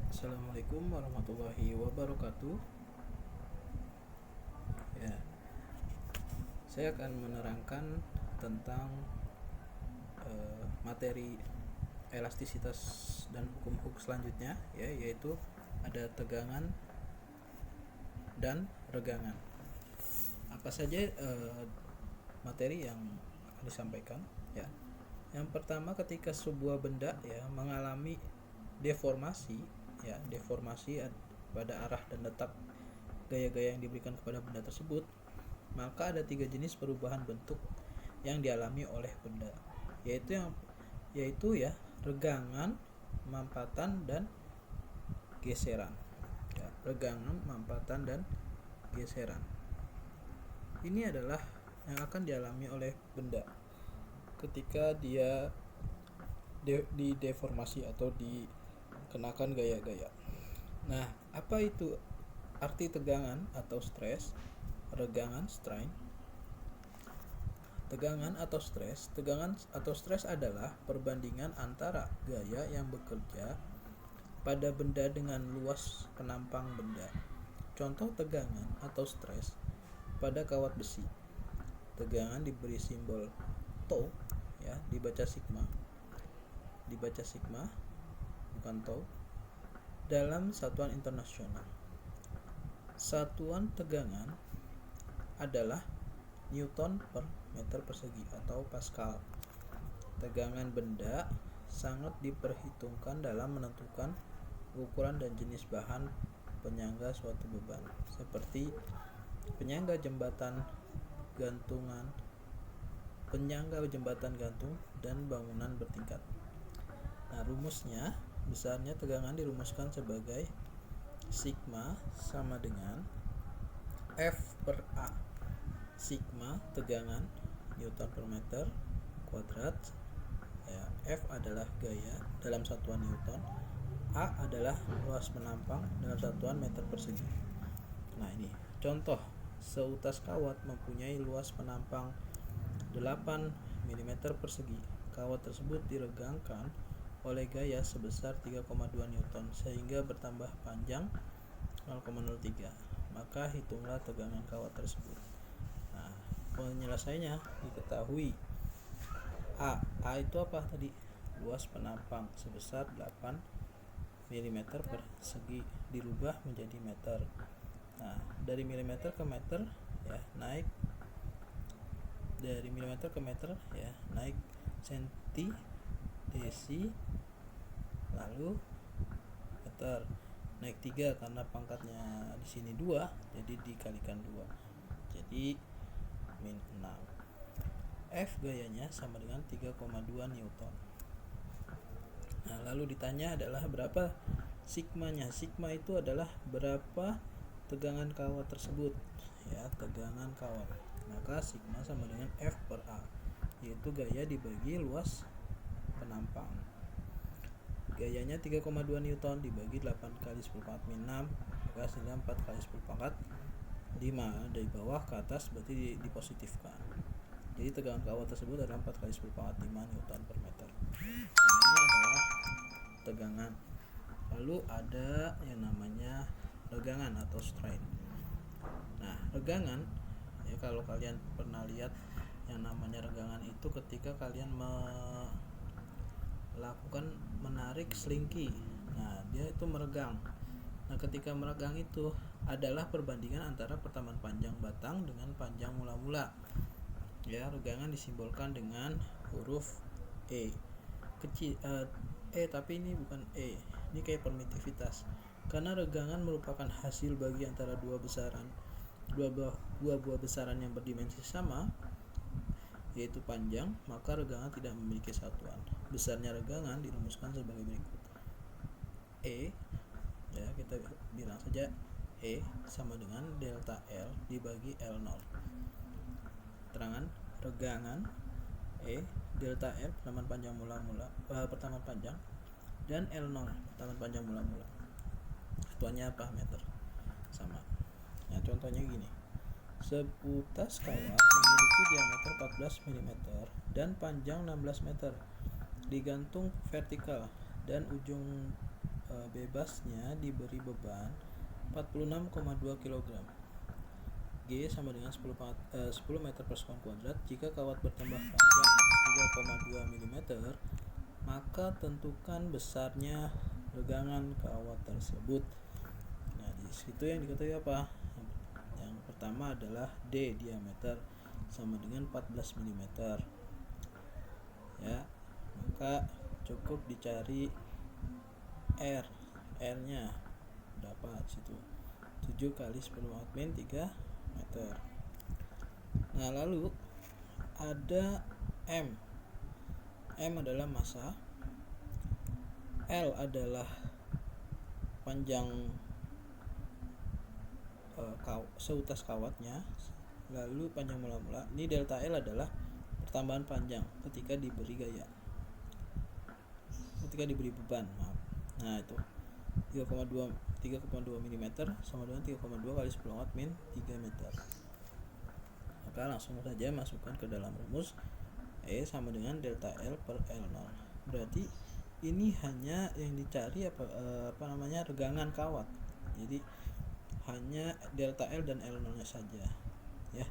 Assalamualaikum warahmatullahi wabarakatuh. Ya, saya akan menerangkan tentang materi elastisitas dan hukum Hooke selanjutnya, ya, yaitu ada tegangan dan regangan. Apa saja materi yang akan disampaikan? Ya, yang pertama, ketika sebuah benda ya mengalami deformasi, ya deformasi pada arah dan letak gaya-gaya yang diberikan kepada benda tersebut, maka ada 3 jenis perubahan bentuk yang dialami oleh benda, yaitu ya regangan, mampatan, dan geseran. Ya, regangan, mampatan, dan geseran. Ini adalah yang akan dialami oleh benda ketika dia dideformasi atau dikenakan gaya-gaya. Nah, apa itu arti tegangan atau stres, regangan, strain? Tegangan atau stres adalah perbandingan antara gaya yang bekerja pada benda dengan luas penampang benda. Contoh tegangan atau stres pada kawat besi. Tegangan diberi simbol tau, ya, dibaca sigma bukan tau, dalam satuan internasional. Satuan tegangan adalah Newton per meter persegi atau Pascal. Tegangan benda sangat diperhitungkan dalam menentukan ukuran dan jenis bahan penyangga suatu beban, seperti penyangga jembatan gantung, dan bangunan bertingkat. Nah, rumusnya, besarnya tegangan dirumuskan sebagai sigma sama dengan F per A. Sigma tegangan Newton per meter kuadrat, ya, F adalah gaya dalam satuan Newton, A adalah luas penampang dalam satuan meter persegi. Nah, ini contoh, seutas kawat mempunyai luas penampang 8 mm persegi. Kawat tersebut diregangkan oleh gaya sebesar 3,2 Newton sehingga bertambah panjang 0,03. Maka hitunglah tegangan kawat tersebut. Nah, penyelesaiannya diketahui. A itu apa tadi? Luas penampang sebesar 8 mm persegi dirubah menjadi meter. Nah, dari milimeter ke meter, ya, naik dari milimeter ke meter, ya, naik senti, desi, lalu meter, naik 3 karena pangkatnya di sini 2, jadi dikalikan 2, jadi min 6. F gayanya sama dengan 3,2 Newton. Nah, lalu ditanya adalah berapa sigmanya. Sigma itu adalah berapa tegangan kawat tersebut, ya, tegangan kawat. Maka sigma sama dengan F per A, yaitu gaya dibagi luas penampang. Gayanya 3,2 Newton dibagi 8 kali 10 pangkat min 6, maka hasilnya 4 kali 10 pangkat 5. Dari bawah ke atas berarti dipositifkan. Jadi tegangan kawat tersebut adalah 4 kali 10 pangkat 5 Newton per meter. Ini adalah tegangan. Lalu ada yang namanya regangan atau strain. Nah, regangan, ya, kalau kalian pernah lihat yang namanya regangan itu ketika kalian melakukan menarik selingki, nah dia itu meregang. Nah, ketika meregang itu adalah perbandingan antara pertamaan panjang batang dengan panjang mula-mula. Ya, regangan disimbolkan dengan huruf E kecil, tapi ini bukan E, ini kayak permitivitas. Karena regangan merupakan hasil bagi antara dua buah besaran yang berdimensi sama, yaitu panjang, maka regangan tidak memiliki satuan. Besarnya regangan dirumuskan sebagai berikut. E, ya, kita bilang saja E sama dengan delta L dibagi L0. Keterangan regangan E delta L pertamaan panjang dan L0 pertamaan panjang mula-mula. Satuannya apa? Meter. Sama. Nah, contohnya gini. Seutas kawat memiliki diameter 14 mm dan panjang 16 meter, digantung vertikal dan ujung bebasnya diberi beban 46,2 kg. G sama dengan 10 meter per sekon kuadrat. Jika kawat bertambah panjang 3,2 mm, maka tentukan besarnya regangan kawat tersebut. Nah, di situ yang diketahui apa? Yang pertama adalah D, diameter sama dengan 14 mm. Ya, maka cukup dicari R-nya dapat situ 7 kali 10 min 3 meter. Nah, lalu ada M adalah massa, L adalah panjang seutas kawatnya, lalu panjang mula-mula. Ini delta L adalah pertambahan panjang ketika diberi beban. Nah, itu 3,2 mm sama dengan 3,2 kali 10 watt min 3 meter. Maka langsung saja masukkan ke dalam rumus E sama dengan delta L per L0. Berarti ini hanya yang dicari regangan kawat. Jadi hanya delta L dan L0 nya saja, ya.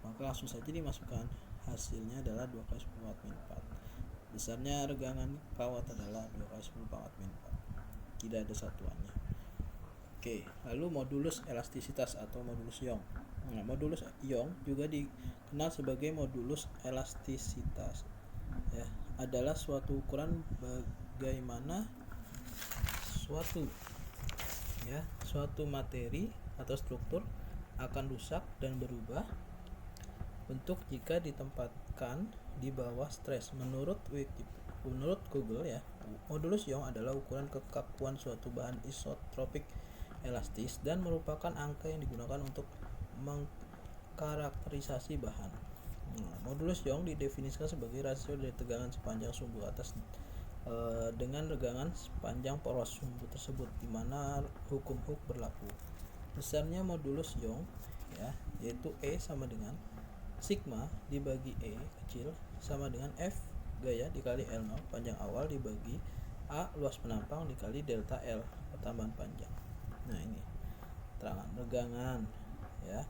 Maka langsung saja dimasukkan. Hasilnya adalah 2 kali 10 watt min 4. Besarnya regangan kawat adalah 2 kali 10 watt min 4. Tidak ada satuannya. Oke, lalu modulus elastisitas atau modulus Young. Nah, modulus Young juga dikenal sebagai modulus elastisitas, ya, adalah suatu ukuran bagaimana suatu materi atau struktur akan rusak dan berubah bentuk jika ditempatkan di bawah stres. Menurut Google, ya, modulus Young adalah ukuran kekakuan suatu bahan isotropik elastis dan merupakan angka yang digunakan untuk mengkarakterisasi bahan. Modulus Young didefinisikan sebagai rasio dari tegangan sepanjang sumbu atas dengan regangan sepanjang poros sumbu tersebut, di mana hukum Hooke berlaku. Besarnya modulus Young, ya, yaitu E sama dengan sigma dibagi E kecil sama dengan F gaya dikali L0 panjang awal dibagi A luas penampang dikali delta L pertambahan panjang. Nah, ini terangan regangan, ya.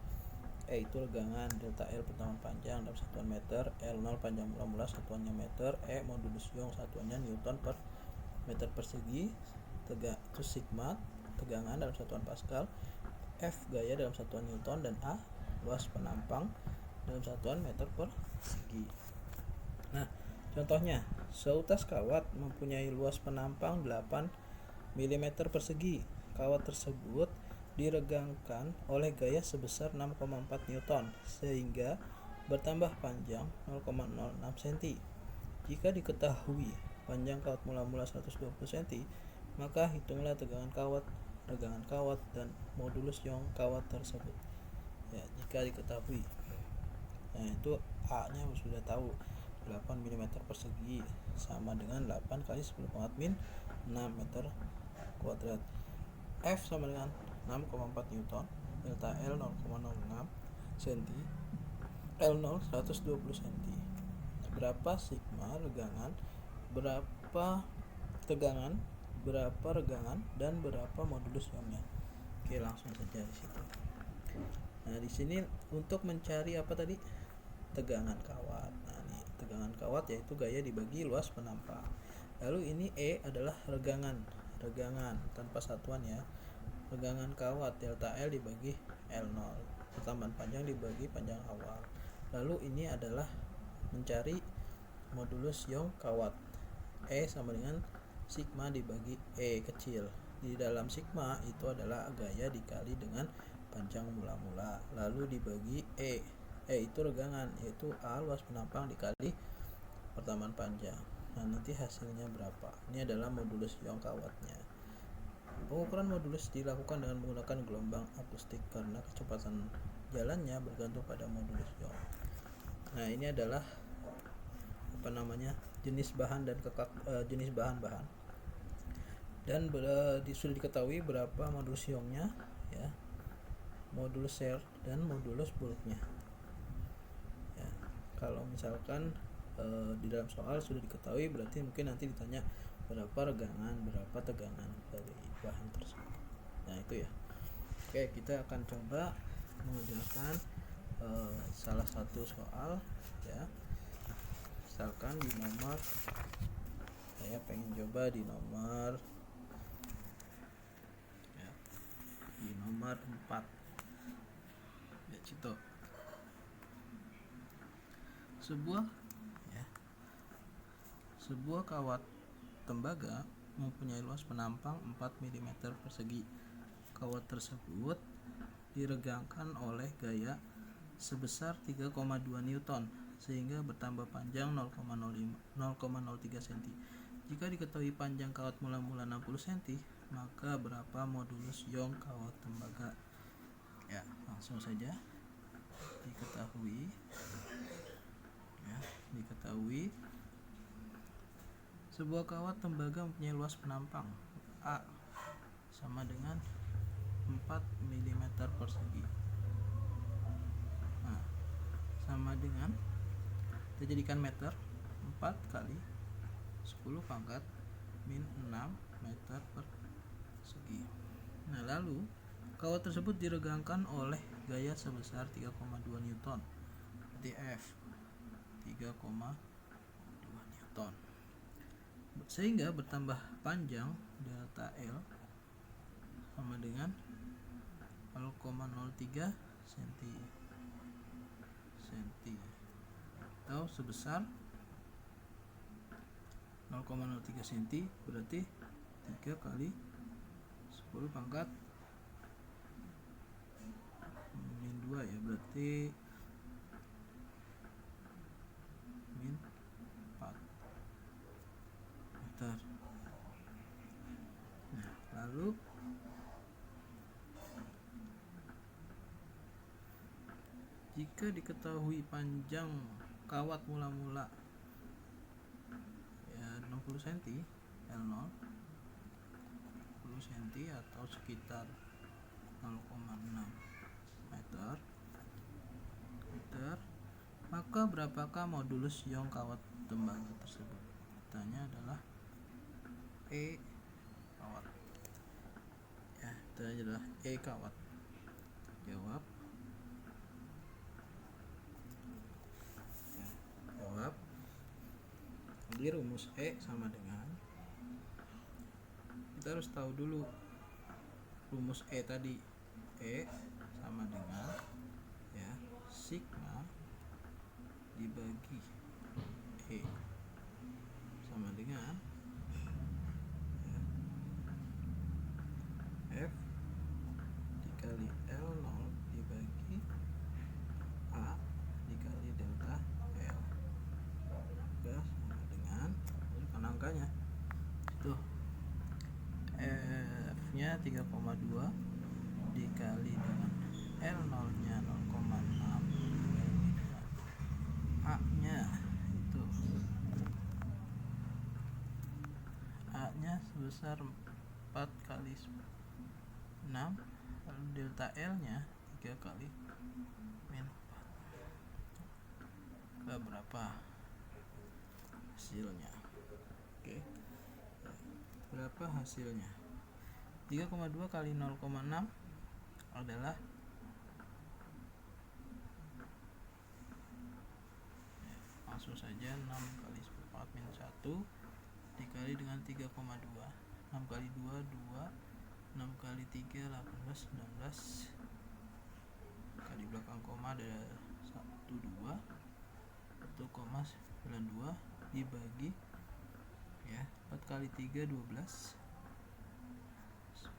E itu regangan, delta L pertambahan panjang dalam satuan meter, L0 panjang mula-mula satuannya meter, E modulus Young satuannya Newton per meter persegi, itu sigma tegangan dalam satuan Pascal, F gaya dalam satuan Newton, dan A luas penampang dalam satuan meter persegi. Nah, contohnya, seutas kawat mempunyai luas penampang 8 mm persegi. Kawat tersebut diregangkan oleh gaya sebesar 6,4 Newton sehingga bertambah panjang 0,06 cm. Jika diketahui panjang kawat mula-mula 120 cm, maka hitunglah tegangan kawat, regangan kawat, dan modulus Young kawat tersebut. Ya, jika diketahui. Nah, itu A-nya sudah tahu, 8 mm persegi sama dengan 8 kali 10 watt min 6 meter kuadrat. F sama dengan 6,4 Newton, delta L 0,06 cm, L0 120 cm. Berapa sigma regangan, berapa tegangan, berapa regangan, dan berapa modulus Young-nya. Oke, langsung saja di situ. Nah, di sini untuk mencari apa tadi? Tegangan kawat. Nah, ini tegangan kawat yaitu gaya dibagi luas penampang. Lalu ini E adalah regangan tanpa satuan, ya. Regangan kawat delta L dibagi L0, pertambahan panjang dibagi panjang awal. Lalu ini adalah mencari modulus Young kawat. E sama dengan sigma dibagi E kecil. Di dalam sigma itu adalah gaya dikali dengan panjang mula-mula, lalu dibagi E itu regangan, yaitu A luas penampang dikali pertambahan panjang. Nah, nanti hasilnya berapa? Ini adalah modulus Young kawatnya. Pengukuran modulus dilakukan dengan menggunakan gelombang akustik karena kecepatan jalannya bergantung pada modulus Young. Nah, ini adalah jenis bahan dan jenis bahan-bahan, dan sudah diketahui berapa modulus Young-nya, ya, modulus Serre dan modulus bulknya. Ya, kalau misalkan di dalam soal sudah diketahui, berarti mungkin nanti ditanya berapa regangan, berapa tegangan dari bahan tersebut. Nah itu ya. Oke, kita akan coba mengerjakan salah satu soal ya. Misalkan di nomor, saya pengen coba di nomor ya, di nomor 4 ya, Cito. Sebuah kawat tembaga mempunyai luas penampang 4 mm persegi. Kawat tersebut diregangkan oleh gaya sebesar 3,2 Newton sehingga bertambah panjang 0,03 cm. Jika diketahui panjang kawat mula-mula 60 cm, maka berapa modulus Young kawat tembaga? Ya, langsung saja diketahui. Ya, diketahui sebuah kawat tembaga mempunyai luas penampang A sama dengan 4 mm persegi. Nah, sama dengan, kita jadikan meter, 4 kali 10 pangkat min 6 meter persegi. Nah, lalu kawat tersebut diregangkan oleh gaya sebesar 3,2 Newton. Berarti F 3,2 Newton. Sehingga bertambah panjang delta L sama dengan 0,03 cm atau sebesar 0,03 cm, berarti 3 kali 10 pangkat min 2 ya, berarti min 4 meter. Nah, lalu jika diketahui panjang kawat mula-mula ya 60 cm, L0 60 cm atau sekitar 0,6 meter, maka berapakah modulus Young kawat tembaga tersebut? Pertanyaannya adalah E kawat. Ya, pertanyaannya adalah E kawat. Jawab. Ya, jawab. Jadi rumus E sama dengan, kita harus tahu dulu rumus E tadi. E sama dengan ya sigma dibagi E sama dengan ya, F dikali L0 dibagi A dikali delta L. Ya, sama dengan, masukkan angkanya itu, F nya 3,2 dikali dengan L0 nya 0,6 A nya itu, A nya sebesar 4 kali 6, lalu delta L nya 3 kali min 4. Berapa hasilnya? Oke, berapa hasilnya? 3,2 kali 0,6 adalah langsung saja 6 kali 10 pangkat min 1 dikali dengan 3,2. 6 kali 2 2, 6 kali 3 18, 19, kali belakang koma ada 1 2, 1,92 dibagi ya 4 kali 3 12,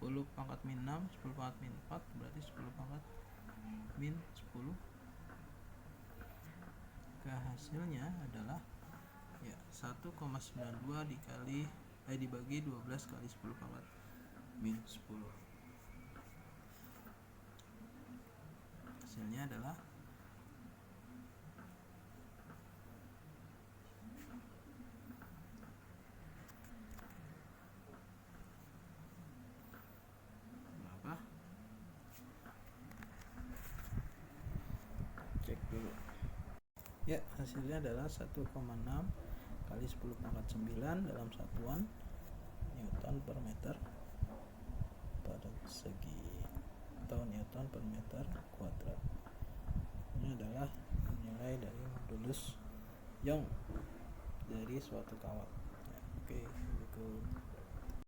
10 pangkat min 6, 10 pangkat min 4, berarti 10 pangkat min 10. Hasilnya adalah ya 1,92 dibagi 12 kali 10 pangkat min 10. Hasilnya adalah berapa? Cek dulu. Ya, hasilnya adalah 1,6 kali 10 pangkat 9 dalam satuan Newton per meter pada segi, atau Newton per meter kuadrat. Ini adalah nilai dari modulus Young dari suatu kawat. Ya, oke, berikut.